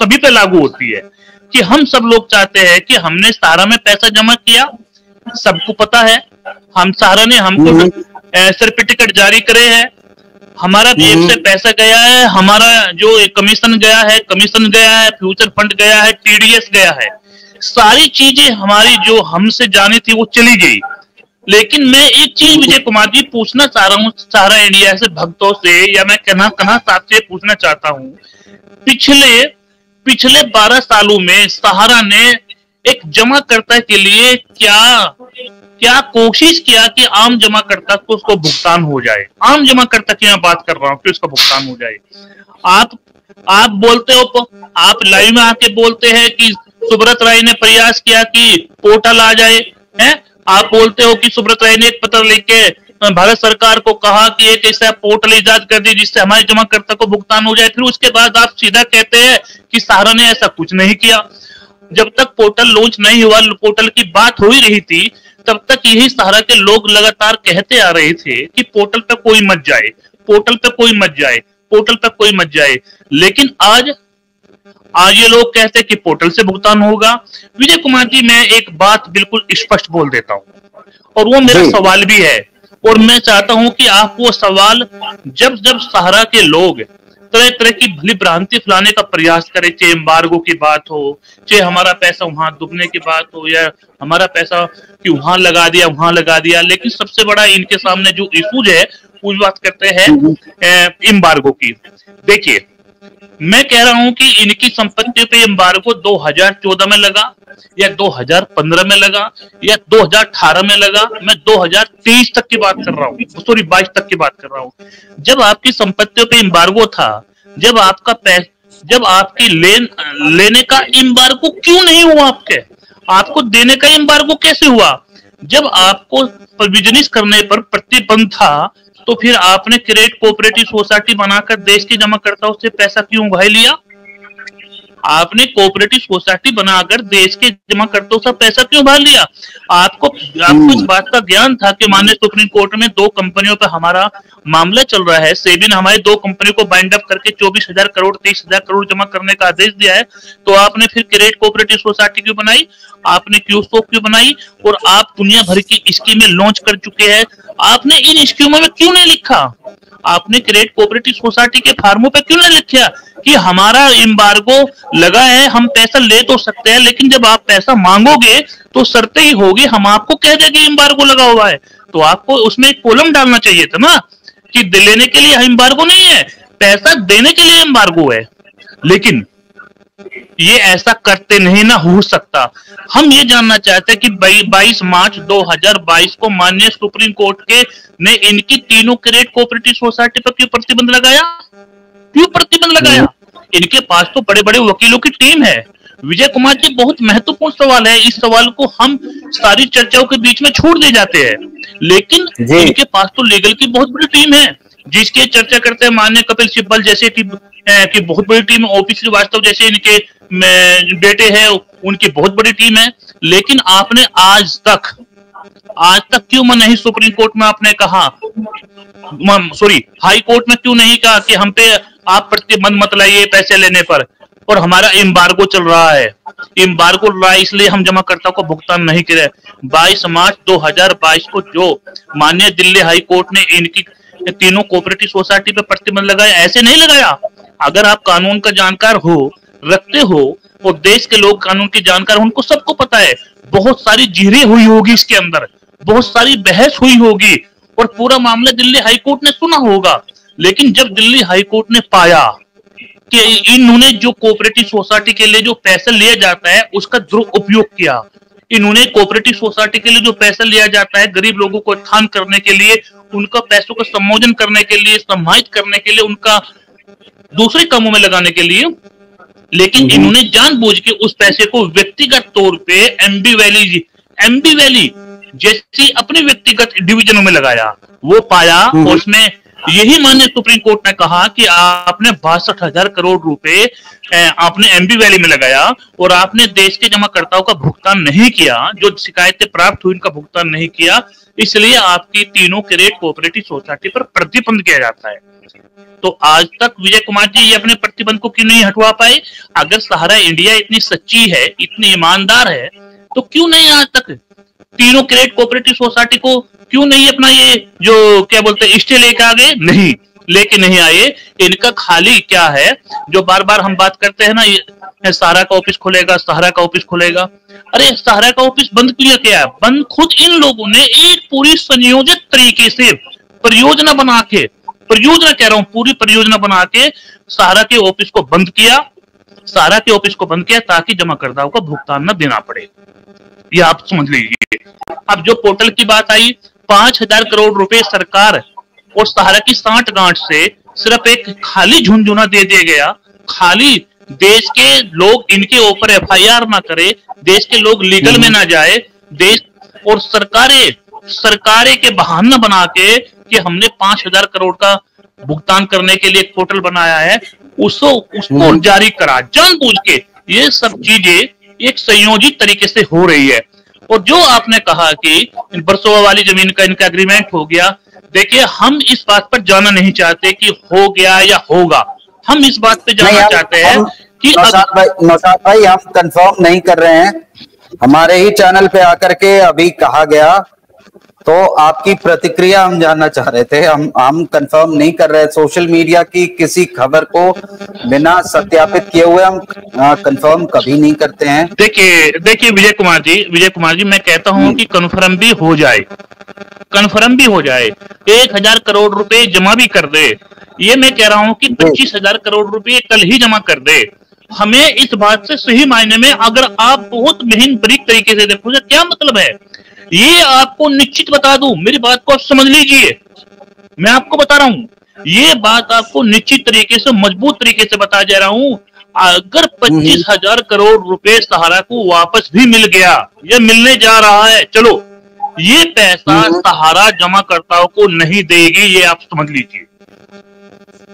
सभी पे लागू होती है कि हम सब लोग चाहते हैं कि हमने सहारा में पैसा जमा किया, सबको पता है, हम सहारा ने हमको सर्टिफिकेट जारी करे हैं, हमारा जेब से पैसा गया है, हमारा जो कमीशन गया है, फ्यूचर फंड गया है, टीडीएस गया है, सारी चीजें हमारी जो हमसे जानी थी वो चली गई। लेकिन मैं एक चीज विजय कुमार जी पूछना चाह रहा हूँ सहारा इंडिया से भक्तों से, या मैं कन्हा साहब से पूछना चाहता हूँ, पिछले 12 सालों में सहारा ने एक जमाकर्ता के लिए क्या कोशिश किया कि आम जमाकर्ता को उसको भुगतान हो जाए। आम जमाकर्ता की मैं बात कर रहा हूँ कि उसका भुगतान हो जाए। आप बोलते हो, आप लाइव में आके बोलते हैं कि सुब्रत राय ने प्रयास किया कि पोर्टल आ जाए, है? आप बोलते हो कि सुब्रत राय ने एक पत्र लेके भारत सरकार को कहा कि एक ऐसा पोर्टल इजाद कर दी जिससे हमारे जमाकर्ता को भुगतान हो जाए। फिर उसके बाद आप सीधा कहते हैं कि सहारा ने ऐसा कुछ नहीं किया। जब तक पोर्टल लॉन्च नहीं हुआ, पोर्टल की बात हो ही रही थी, तब तक यही सहारा के लोग लगातार कहते आ रहे थे कि पोर्टल पे कोई मत जाए, पोर्टल पे कोई मत जाए, पोर्टल पे कोई मत जाए। लेकिन आज ये लोग कहते हैं कि पोर्टल से भुगतान होगा। विजय कुमार जी, मैं एक बात बिल्कुल स्पष्ट बोल देता हूं, और वो मेरा सवाल भी है, और मैं चाहता हूं कि आप वो सवाल जब सहारा के लोग तरह तरह की भली भ्रांति फैलाने का प्रयास करें, चाहे एम्बार्गो की बात हो, चाहे हमारा पैसा वहां डूबने की बात हो, या हमारा पैसा कि वहां लगा दिया, लेकिन सबसे बड़ा इनके सामने जो इशूज है उस बात करते हैं एम्बार्गो की। देखिए, मैं कह रहा हूं कि इनकी संपत्ति पे एम्बार्गो 2014 में लगा, या 2015 में लगा, या 2018 में लगा, मैं 2023 तक की बात कर रहा हूँ, सॉरी 22 तक की बात कर रहा हूँ। जब आपकी संपत्तियों पे एम्बार्गो था, जब आपकी लेने का एम्बार्गो क्यों नहीं हुआ? आपको देने का एम्बार्गो कैसे हुआ? जब आपको बिजनेस करने पर प्रतिबंध था, तो फिर आपने क्रेडिट कोऑपरेटिव सोसाइटी बनाकर देश के जमाकर्ताओं से पैसा क्यों उगाह लिया? आपने कोऑपरेटिव सोसाइटी बनाकर देश के जमाकर्ताओं से पैसा क्यों उधार लिया? आपको इस बात का ज्ञान था कि माननीय सुप्रीम कोर्ट में 2 कंपनियों पर हमारा मामला चल रहा है, सेबी ने हमारी 2 कंपनियों को बाइंड अप करके 24,000 करोड़ 23,000 करोड़ जमा करने का आदेश दिया है, तो आपने फिर क्रेडिट कोऑपरेटिव सोसाइटी क्यों बनाई? आपने क्यूसोक क्यों बनाई? और आप दुनिया भर की स्कीमें लॉन्च कर चुके हैं, आपने इन स्कीमों में क्यों नहीं लिखा? आपने क्रेडिट कोऑपरेटिव सोसाइटी के फार्मों पे क्यों नहीं लिखा कि हमारा एम्बार्गो लगा है, हम पैसा ले तो सकते हैं, लेकिन जब आप पैसा मांगोगे तो शर्तें ही होगी, हम आपको कह देंगे एम्बार्गो लगा हुआ है। तो आपको उसमें एक कॉलम डालना चाहिए था ना कि लेने के लिए एम्बार्गो नहीं है, पैसा देने के लिए एम्बार्गो है। लेकिन ये ऐसा करते नहीं ना हो सकता। हम ये जानना चाहते हैं कि 22 मार्च 2022 को माननीय सुप्रीम कोर्ट के ने इनकी तीनों क्रेडिट कोऑपरेटिव सोसाइटी पर क्यों प्रतिबंध लगाया? क्यों प्रतिबंध लगाया? इनके पास तो बड़े बड़े वकीलों की टीम है। विजय कुमार जी, बहुत महत्वपूर्ण सवाल है, इस सवाल को हम सारी चर्चाओं के बीच में छोड़ दे जाते हैं, लेकिन इनके पास तो लीगल की बहुत बड़ी टीम है, जिसके चर्चा करते हैं माननीय कपिल सिब्बल जैसे की बहुत बड़ी टीम, ओपी श्रीवास्तव जैसे इनके बेटे हैं, उनकी बहुत बड़ी टीम है। लेकिन आपने आज तक क्यों नहीं सुप्रीम कोर्ट में आपने कहा, सॉरी हाई कोर्ट में क्यों नहीं कहा कि हम पे आप प्रतिबंध मत लाइए पैसे लेने पर, और हमारा एम्बार्गो चल रहा है, एम्बार्गो रहा है इसलिए हम जमाकर्ता को भुगतान नहीं करे। 22 मार्च 2022 को जो माननीय दिल्ली हाई कोर्ट ने इनकी तीनों कोऑपरेटिव सोसाइटी पे प्रतिबंध लगाया, ऐसे नहीं लगाया। अगर आप कानून का जानकार रखते हो और देश के लोग कानून की जानकार, उनको सबको पता है, बहुत सारी जीरें हुई होगी इसके अंदर, बहुत सारी बहस हुई होगी, और पूरा मामला दिल्ली हाईकोर्ट ने सुना होगा। लेकिन जब दिल्ली हाईकोर्ट ने पाया कि इन्होंने जो कोऑपरेटिव सोसाइटी के लिए जो पैसा लिया जाता है उसका दुरुपयोग किया, इन्होंने कोऑपरेटिव सोसाइटी के लिए जो पैसा लिया जाता है गरीब लोगों को उत्थान करने के लिए, उनका पैसों का संयोजन करने के लिए, समाहित करने के लिए, उनका दूसरे कामों में लगाने के लिए, लेकिन इन्होंने जानबूझ के उस पैसे को व्यक्तिगत तौर पे एमबी वैली जैसी अपने व्यक्तिगत डिवीजनों में लगाया। वो पाया और उसमें यही माननीय सुप्रीम कोर्ट ने कहा कि आपने 62,000 करोड़ रुपए आपने एमबी वैली में लगाया और आपने देश के जमाकर्ताओं का भुगतान नहीं किया, जो शिकायतें प्राप्त हुई उनका भुगतान नहीं किया, इसलिए आपकी तीनों क्रेडिट कोऑपरेटिव सोसाइटी पर प्रतिबंध किया जाता है। तो आज तक विजय कुमार जी ये अपने प्रतिबंध को क्यों नहीं हटवा पाए? अगर सहारा इंडिया इतनी सच्ची है, इतनी ईमानदार है, तो क्यों नहीं आज तक तीनों क्रेडिट कोऑपरेटिव सोसाइटी को क्यों नहीं अपना ये जो क्या बोलते हैं स्टे लेके आ गए? नहीं लेके नहीं आए। इनका खाली क्या है, जो बार बार हम बात करते हैं ना, ये सहारा का ऑफिस खुलेगा, सहारा का ऑफिस खुलेगा। अरे सहारा का ऑफिस बंद किया क्या है? बंद खुद इन लोगों ने एक पूरी संयोजित तरीके से परियोजना बना के, परियोजना कह रहा हूं, पूरी परियोजना बना के सहारा के ऑफिस को बंद किया, सहारा के ऑफिस को बंद किया ताकि जमाकर्ताओं को भुगतान न देना पड़े। ये आप समझ लीजिए। अब जो पोर्टल की बात आई, 5,000 करोड़ रुपए सरकार और सहारा की सांठ गांठ से सिर्फ एक खाली झुनझुना दे दिया गया। खाली देश के लोग इनके ऊपर एफआईआर ना करे, देश के लोग लीगल में ना जाए, देश और सरकारें के बहाना बना के कि हमने 5,000 करोड़ का भुगतान करने के लिए एक पोर्टल बनाया है, उसको जारी करा जानबूझ के। ये सब चीजें एक संयोजित तरीके से हो रही है। और जो आपने कहा कि बरसोवा वाली जमीन का इनका एग्रीमेंट हो गया, देखिए हम इस बात पर जाना नहीं चाहते कि हो गया या होगा। हम इस बात पे जानना चाहते हैं कि नौशाद भाई हम कंफर्म नहीं कर रहे हैं। हमारे ही चैनल पे आकर के अभी कहा गया, तो आपकी प्रतिक्रिया हम जानना चाह रहे थे। हम कंफर्म नहीं कर रहे। सोशल मीडिया की किसी खबर को बिना सत्यापित किए हुए हम कंफर्म कभी नहीं करते हैं। देखिए विजय कुमार जी मैं कहता हूं कि कंफर्म भी हो जाए, 1,000 करोड़ रुपए जमा भी कर दे। ये मैं कह रहा हूं कि 25,000 करोड़ रुपए कल ही जमा कर दे। हमें इस बात से सही मायने में, अगर आप बहुत महीन बारीक तरीके से देखोगे क्या मतलब है, ये आपको निश्चित बता दूं, मेरी बात को आप समझ लीजिए, मैं आपको बता रहा हूं, ये बात आपको निश्चित तरीके से, मजबूत तरीके से बता जा रहा हूं। अगर 25,000 करोड़ रुपए सहारा को वापस भी मिल गया, ये मिलने जा रहा है, चलो ये पैसा सहारा जमाकर्ताओं को नहीं देगी, ये आप समझ लीजिए,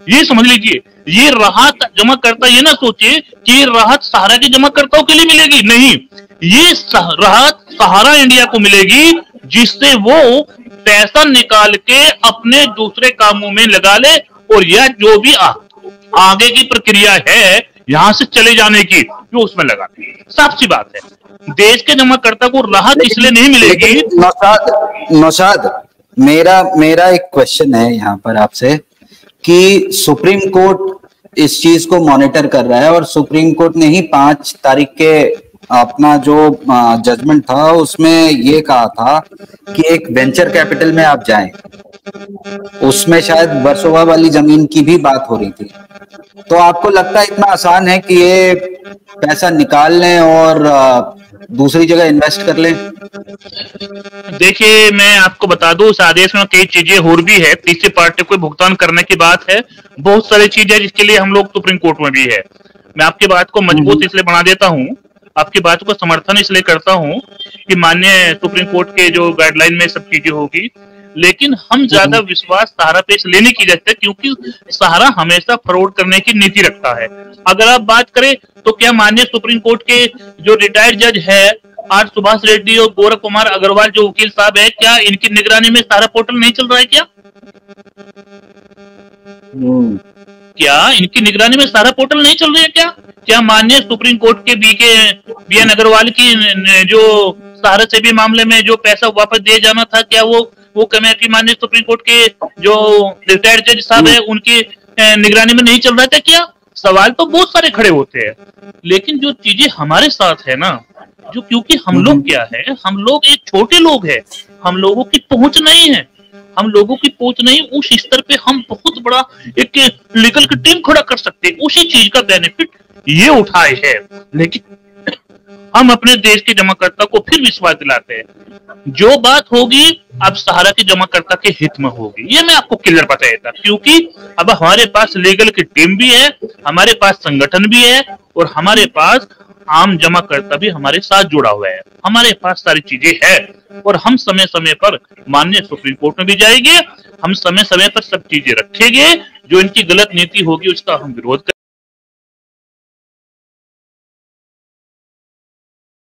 ये समझ लीजिए। ये राहत जमाकर्ता ये ना सोचे कि राहत सहारा के जमाकर्ताओं के लिए मिलेगी, नहीं, ये राहत सहारा इंडिया को मिलेगी, जिससे वो पैसा निकाल के अपने दूसरे कामों में लगा ले, और यह जो भी आगे की प्रक्रिया है यहां से चले जाने की, जो उसमें लगा ले। साफ सी बात है, देश के जमाकर्ता को राहत इसलिए नहीं मिलेगी। नौशाद मेरा एक क्वेश्चन है यहाँ पर आपसे कि सुप्रीम कोर्ट इस चीज को मॉनिटर कर रहा है, और सुप्रीम कोर्ट ने ही 5 तारीख के अपना जो जजमेंट था उसमें ये कहा था कि एक वेंचर कैपिटल में आप जाएं, उसमें शायद बरसोवा वाली जमीन की भी बात हो रही थी। तो आपको लगता है इतना आसान है कि ये पैसा निकाल लें और दूसरी जगह इन्वेस्ट कर लें? देखिए मैं आपको बता दूं, उस आदेश में कई चीजें और भी है। तीसरी पार्टी को भुगतान करने की बात है, बहुत सारी चीजें जिसके लिए हम लोग सुप्रीम कोर्ट में भी है। मैं आपकी बात को मजबूत इसलिए बना देता हूं, आपकी बात को समर्थन इसलिए करता हूं कि माननीय सुप्रीम कोर्ट के जो गाइडलाइन में सब चीजें होगी, लेकिन हम ज्यादा विश्वास सहारा पे लेने की जाते हैं, क्योंकि सहारा हमेशा फ्रॉड करने की नीति रखता है। अगर आप बात करें तो क्या माननीय सुप्रीम कोर्ट के जो रिटायर्ड जज है आर सुभाष रेड्डी और गौरव कुमार अग्रवाल जो वकील साहब है, क्या इनकी निगरानी में सहारा पोर्टल नहीं चल रहा है? क्या इनकी निगरानी में सहारा पोर्टल नहीं चल रही है? क्या माननीय सुप्रीम कोर्ट के बी एन अग्रवाल की जो सहारा से भी मामले में जो पैसा वापस दिए जाना था, क्या वो कमेटी माननीय सुप्रीम कोर्ट के जो रिटायर्ड जज साहब है उनकी निगरानी में नहीं चल रहा था? क्या सवाल तो बहुत सारे खड़े होते हैं। लेकिन जो चीजें हमारे साथ है ना, जो क्योंकि हम लोग क्या है, हम लोग एक छोटे लोग हैं, हम लोगों की पहुंच नहीं है, उस स्तर पे हम बहुत बड़ा एक लीगल की टीम खड़ा कर सकते हैं, उसी चीज का बेनिफिट ये उठाए है। लेकिन हम अपने देश के जमाकर्ता को फिर विश्वास दिलाते हैं। जो बात होगी अब सहारा के जमाकर्ता के हित में होगी, ये मैं आपको क्लियर बता देता, क्योंकि अब हमारे पास लीगल की टीम भी है, हमारे पास संगठन भी है, और हमारे पास आम जमाकर्ता भी हमारे साथ जुड़ा हुआ है। हमारे पास सारी चीजें है, और हम समय समय पर माननीय सुप्रीम कोर्ट में भी जाएंगे, हम समय समय पर सब चीजें रखेंगे, जो इनकी गलत नीति होगी उसका हम विरोध